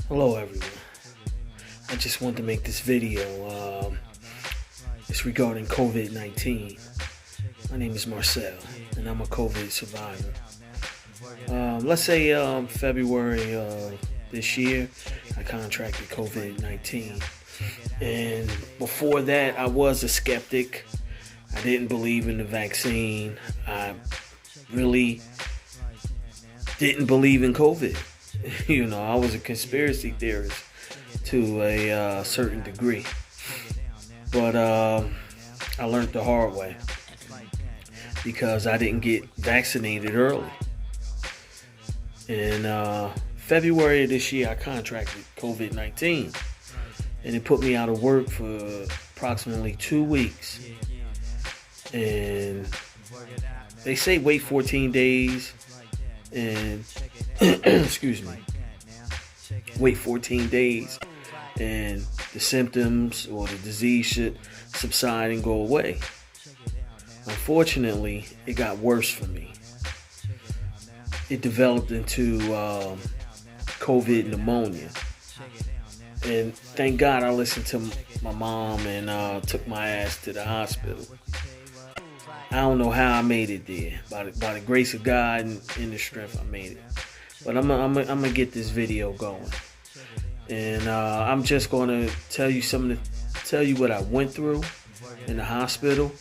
Hello everyone. I just wanted to make this video. It's regarding COVID-19. My name is Marcel, and I'm a COVID survivor. Let's say February this year, I contracted COVID-19. And before that, I was a skeptic. I didn't believe in the vaccine. I really didn't believe in COVID. I was a conspiracy theorist to a certain degree. But I learned the hard way because I didn't get vaccinated early. In February of this year, I contracted COVID-19. And it put me out of work for approximately 2 weeks. And they say wait 14 days and excuse me, wait 14 days and the symptoms or the disease should subside and go away. Unfortunately, it got worse for me. It developed into COVID pneumonia. And thank God I listened to my mom and took my ass to the hospital. I don't know how I made it there. By the grace of God and in the strength, I made it. But I'm gonna get this video going, and I'm just gonna tell you what I went through in the hospital.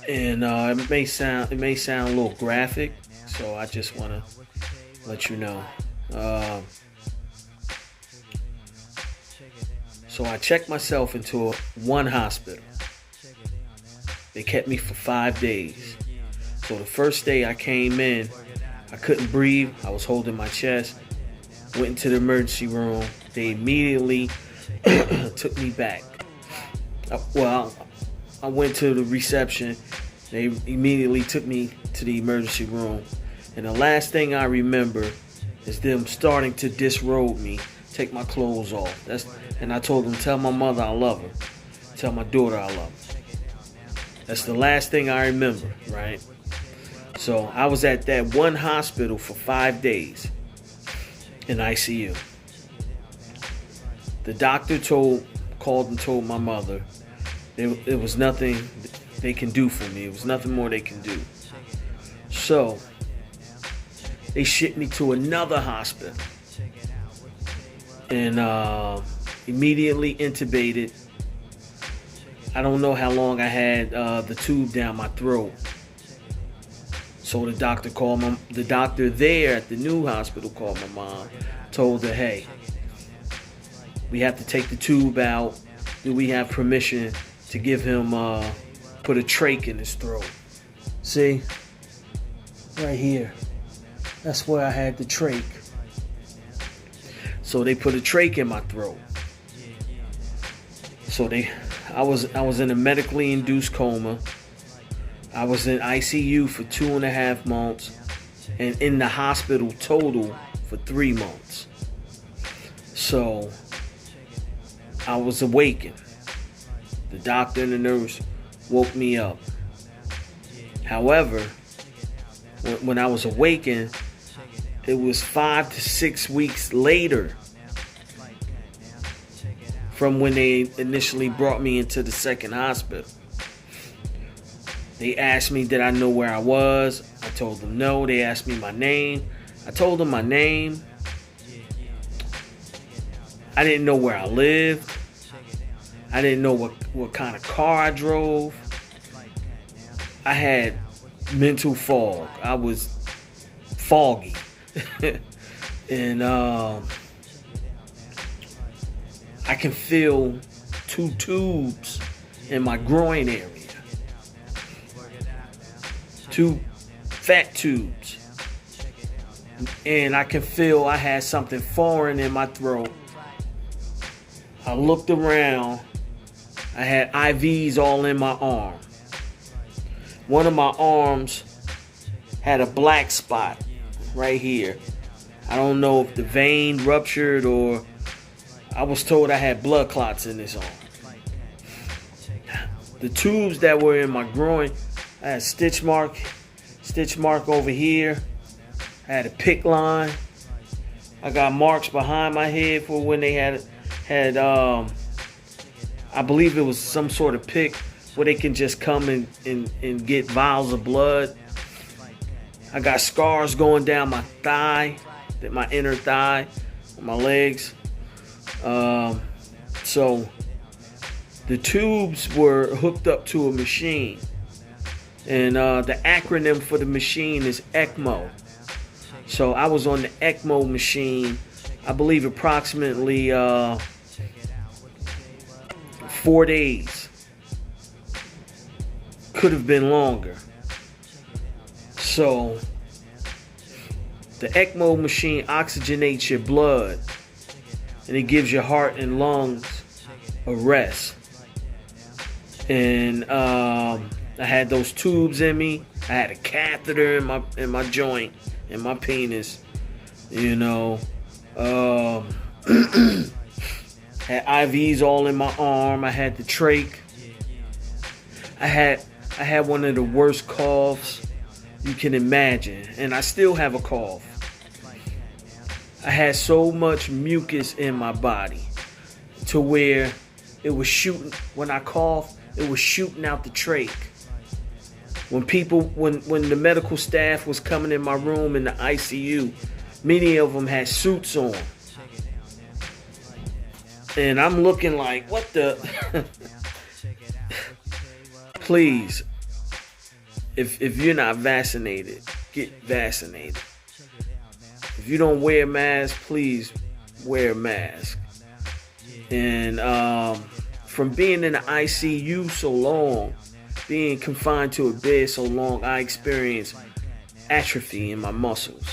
And it may sound a little graphic, so I just wanna let you know. So I checked myself into one hospital. They kept me for 5 days. So the first day I came in, I couldn't breathe. I was holding my chest. Went into the emergency room. They immediately took me back. I went to the reception. They immediately took me to the emergency room. And the last thing I remember is them starting to disrobe me, take my clothes off. And I told them, tell my mother I love her. Tell my daughter I love her. That's the last thing I remember, right? So I was at that one hospital for 5 days in ICU. The doctor called and told my mother there was nothing they can do for me. It was nothing more they can do. So they shipped me to another hospital and immediately intubated. I don't know how long I had the tube down my throat. So the doctor there at the new hospital called my mom, told her, hey, we have to take the tube out. Do we have permission to give him, put a trach in his throat? See? Right here. That's where I had the trach. So they put a trach in my throat. So I was in a medically induced coma. I was in ICU for 2.5 months and in the hospital total for 3 months. So I was awakened. The doctor and the nurse woke me up. However, when I was awakened, it was 5 to 6 weeks later from when they initially brought me into the second hospital. They asked me, did I know where I was? I told them no. They asked me my name. I told them my name. I didn't know where I lived. I didn't know what kind of car I drove. I had mental fog. I was foggy. And I can feel 2 tubes in my groin area. 2 fat tubes. And I can feel I had something foreign in my throat. I looked around. I had IVs all in my arm. One of my arms had a black spot right here. I don't know if the vein ruptured or I was told I had blood clots in this arm. The tubes that were in my groin, I had stitch mark over here. I had a pick line. I got marks behind my head for when they had I believe it was some sort of pick where they can just come and get vials of blood. I got scars going down my thigh, my inner thigh, my legs. So the tubes were hooked up to a machine. And the acronym for the machine is ECMO. So I was on the ECMO machine, I believe approximately 4 days. Could have been longer. So the ECMO machine oxygenates your blood and it gives your heart and lungs a rest. And I had those tubes in me. I had a catheter in my joint, in my penis. You know, had IVs all in my arm. I had the trach. I had one of the worst coughs you can imagine, and I still have a cough. I had so much mucus in my body to where it was shooting. When I coughed, it was shooting out the trach. When the medical staff was coming in my room in the ICU, many of them had suits on. And I'm looking like, what the? Please, if you're not vaccinated, get vaccinated. If you don't wear a mask, please wear a mask. And from being in the ICU so long, being confined to a bed so long, I experienced atrophy in my muscles.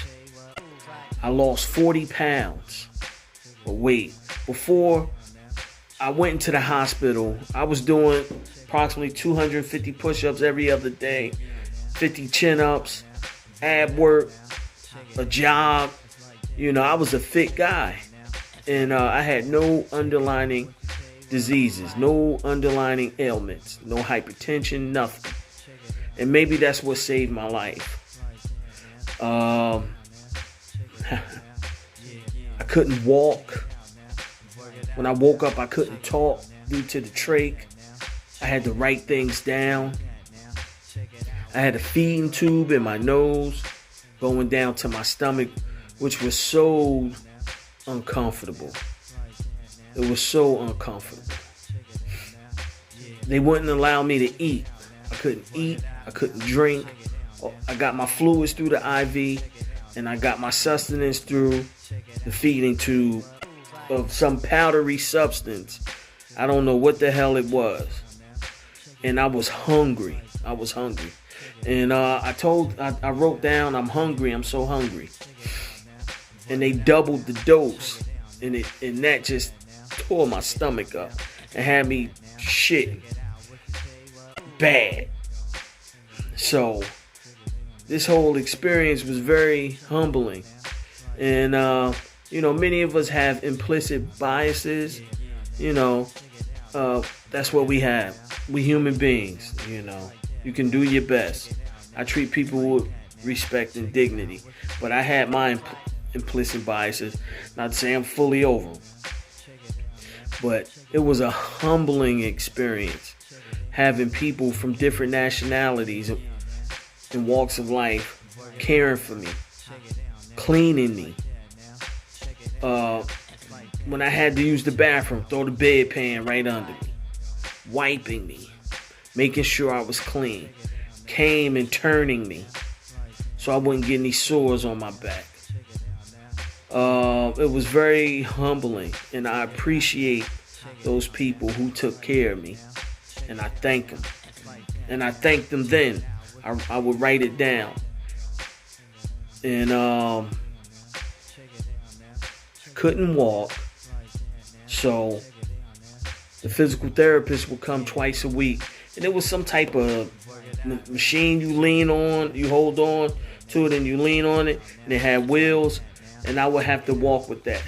I lost 40 pounds of weight. Before I went into the hospital, I was doing approximately 250 push-ups every other day, 50 chin-ups, ab work, a jog. You know, I was a fit guy. And I had no underlying diseases, no underlying ailments, no hypertension, nothing. And maybe that's what saved my life. I couldn't walk. When I woke up, I couldn't talk due to the trach. I had to write things down. I had a feeding tube in my nose going down to my stomach, which was so uncomfortable. It was so uncomfortable. They wouldn't allow me to eat. I couldn't eat. I couldn't drink. I got my fluids through the IV, and I got my sustenance through the feeding tube of some powdery substance. I don't know what the hell it was. And I was hungry. And I wrote down, I'm hungry. I'm so hungry. And they doubled the dose. And that just tore my stomach up and had me shitting bad. So this whole experience was very humbling. And many of us have implicit biases. That's what we have. We human beings. You can do your best. I treat people with respect and dignity, but I had my implicit biases. Not to say I'm fully over them. But it was a humbling experience having people from different nationalities and walks of life caring for me, cleaning me. When I had to use the bathroom, throw the bedpan right under me, wiping me, making sure I was clean, came and turning me so I wouldn't get any sores on my back. It was very humbling, and I appreciate those people who took care of me, and I thank them. And I thanked them then. I would write it down. And couldn't walk, so the physical therapist would come twice a week, and it was some type of machine you lean on, you hold on to it and you lean on it, and it had wheels, and I would have to walk with that.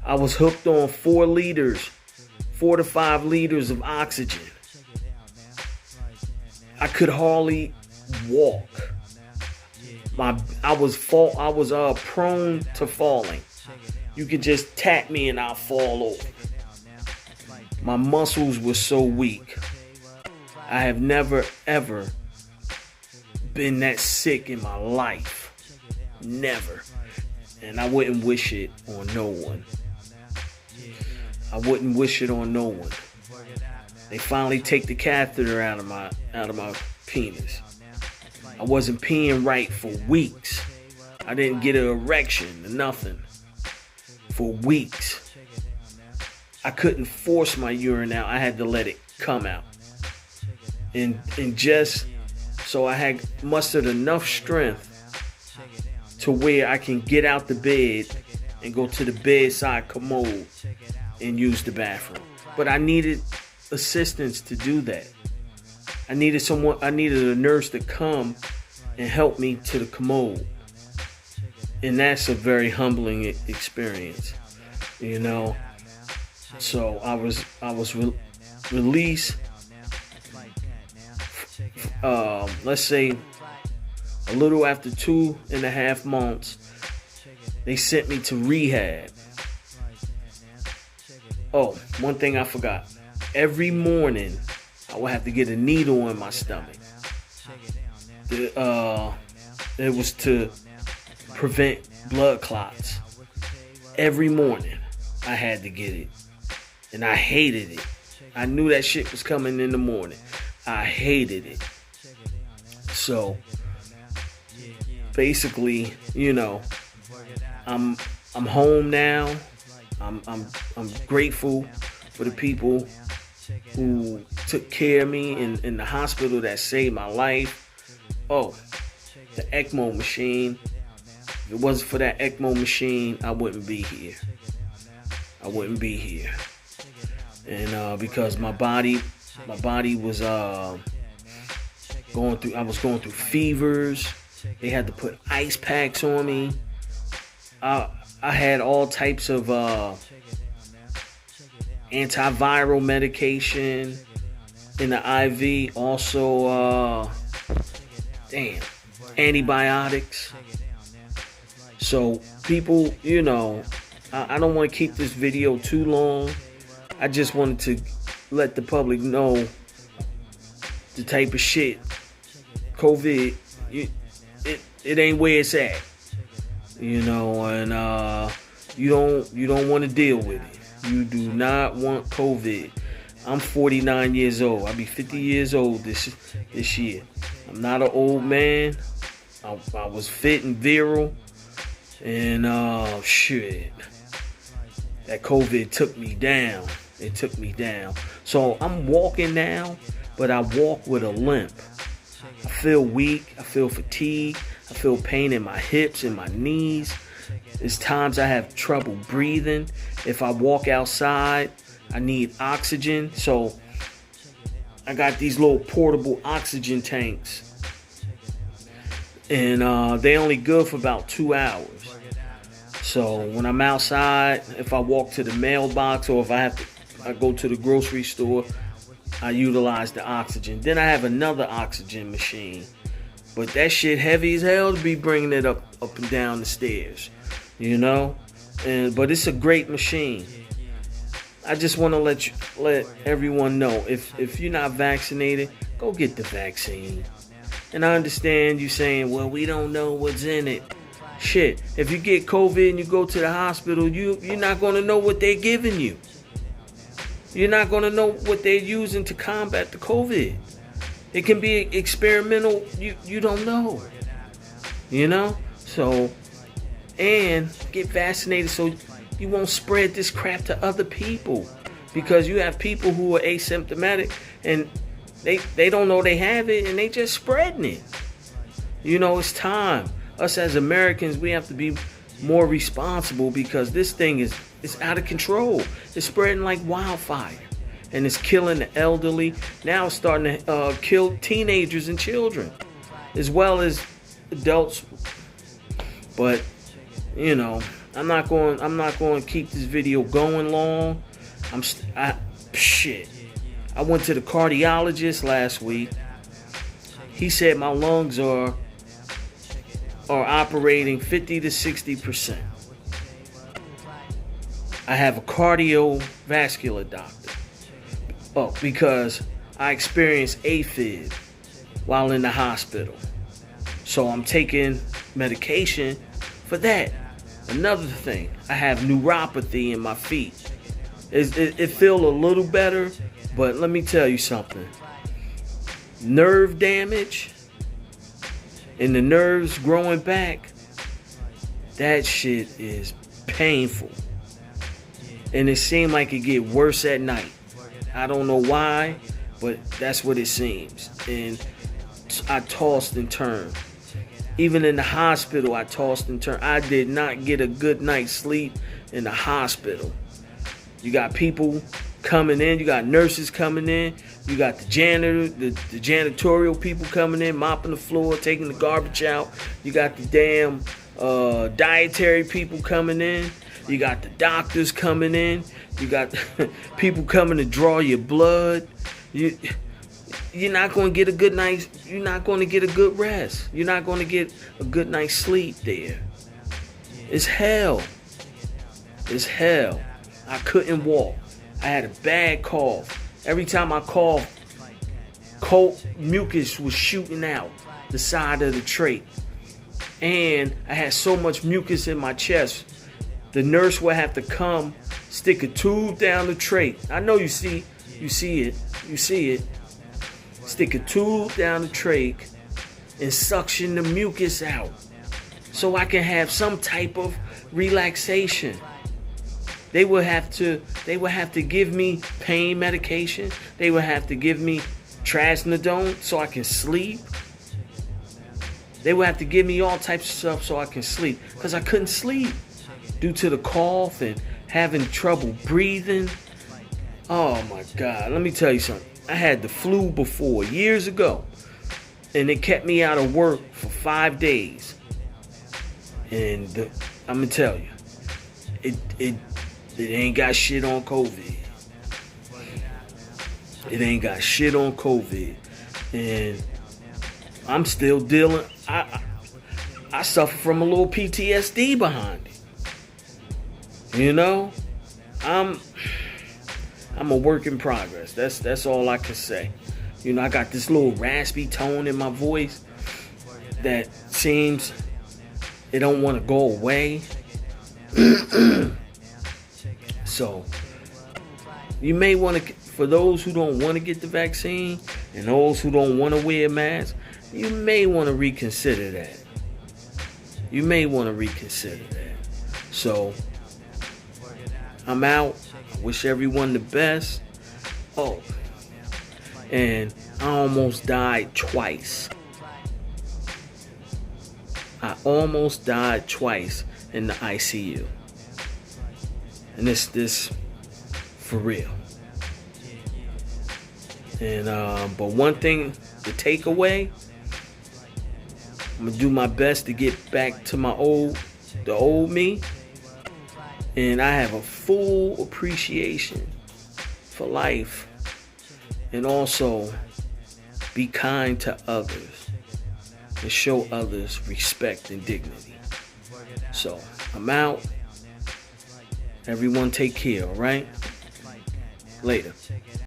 I was hooked on 4 to 5 liters of oxygen. I could hardly walk. I was prone to falling. You could just tap me and I'll fall over. My muscles were so weak. I have never ever been that sick in my life. Never. And I wouldn't wish it on no one. I wouldn't wish it on no one. They finally take the catheter out of my penis. I wasn't peeing right for weeks. I didn't get an erection or nothing for weeks. I couldn't force my urine out. I had to let it come out. And just so I had mustered enough strength to where I can get out the bed and go to the bedside commode and use the bathroom. But I needed assistance to do that. I needed a nurse to come and help me to the commode. And that's a very humbling experience, you know. So I was released, let's say a little after 2.5 months. They sent me to rehab. Oh, one thing I forgot. Every morning, I would have to get a needle in my stomach. It was to prevent blood clots. Every morning, I had to get it. And I hated it. I knew that shit was coming in the morning. I hated it. So, basically, you know, I'm home now. I'm grateful for the people who took care of me in the hospital that saved my life. Oh, the ECMO machine. If it wasn't for that ECMO machine, I wouldn't be here. I wouldn't be here. And because my body was going through fevers. They had to put ice packs on me. I had all types of antiviral medication in the IV. Also, antibiotics. So people, you know, I don't want to keep this video too long. I just wanted to let the public know the type of shit COVID, it ain't where it's at, you know, and you don't want to deal with it. You do not want COVID. I'm 49 years old. I'll be 50 years old this year. I'm not an old man. I was fit and virile, and shit, that COVID took me down. It took me down. So I'm walking now, but I walk with a limp. I feel weak. I feel fatigue. I feel pain in my hips and my knees. There's times I have trouble breathing. If I walk outside, I need oxygen. So I got these little portable oxygen tanks. And they only good for about 2 hours. So when I'm outside, if I walk to the mailbox or if I go to the grocery store, I utilize the oxygen. Then I have another oxygen machine. But that shit heavy as hell to be bringing it up and down the stairs. You know? But it's a great machine. I just want to let everyone know, if you're not vaccinated, go get the vaccine. And I understand you saying, well, we don't know what's in it. Shit, if you get COVID and you go to the hospital, you're not going to know what they're giving you. You're not going to know what they're using to combat the COVID. It can be experimental. You don't know. You know? So, and get vaccinated so you won't spread this crap to other people. Because you have people who are asymptomatic and they don't know they have it and they just spreading it. You know, it's time. Us as Americans, we have to be more responsible because this thing is out of control. It's spreading like wildfire. And it's killing the elderly. Now it's starting to kill teenagers and children, as well as adults. But you know, I'm not going to keep this video going long. I went to the cardiologist last week. He said my lungs are are operating 50 to 60%. I have a cardiovascular doctor. Oh, because I experienced AFib while in the hospital. So I'm taking medication for that. Another thing, I have neuropathy in my feet. It feels a little better, but let me tell you something. Nerve damage and the nerves growing back, that shit is painful. And it seemed like it get worse at night. I don't know why, but that's what it seems. And I tossed and turned. Even in the hospital, I tossed and turned. I did not get a good night's sleep in the hospital. You got people coming in. You got nurses coming in. You got the janitor, the janitorial people coming in, mopping the floor, taking the garbage out. You got the damn dietary people coming in. You got the doctors coming in. You got people coming to draw your blood. You're not going to get a good night. You're not going to get a good rest. You're not going to get a good night's sleep there. It's hell. It's hell. I couldn't walk. I had a bad cough. Every time I coughed, cold mucus was shooting out the side of the trach. And I had so much mucus in my chest, the nurse would have to come, stick a tube down the trach. I know you see it. Stick a tube down the trach and suction the mucus out so I can have some type of relaxation. They would have to give me pain medication. They would have to give me trazodone so I can sleep. They would have to give me all types of stuff so I can sleep, because I couldn't sleep due to the cough and having trouble breathing. Oh my God, let me tell you something. I had the flu before, years ago, and it kept me out of work for 5 days. And I'm gonna tell you, it ain't got shit on COVID. It ain't got shit on COVID. And I'm still dealing. I suffer from a little PTSD behind it. You know? I'm a work in progress. That's all I can say. You know, I got this little raspy tone in my voice that seems it don't want to go away. So, you may want to, for those who don't want to get the vaccine and those who don't want to wear a mask, you may want to reconsider that. You may want to reconsider that. So, I'm out. I wish everyone the best. Oh, and I almost died twice. I almost died twice in the ICU. And this for real. And but one thing, the takeaway, I'm gonna do my best to get back to the old me. And I have a full appreciation for life. And also be kind to others and show others respect and dignity. So I'm out. Everyone take care, all right? Later.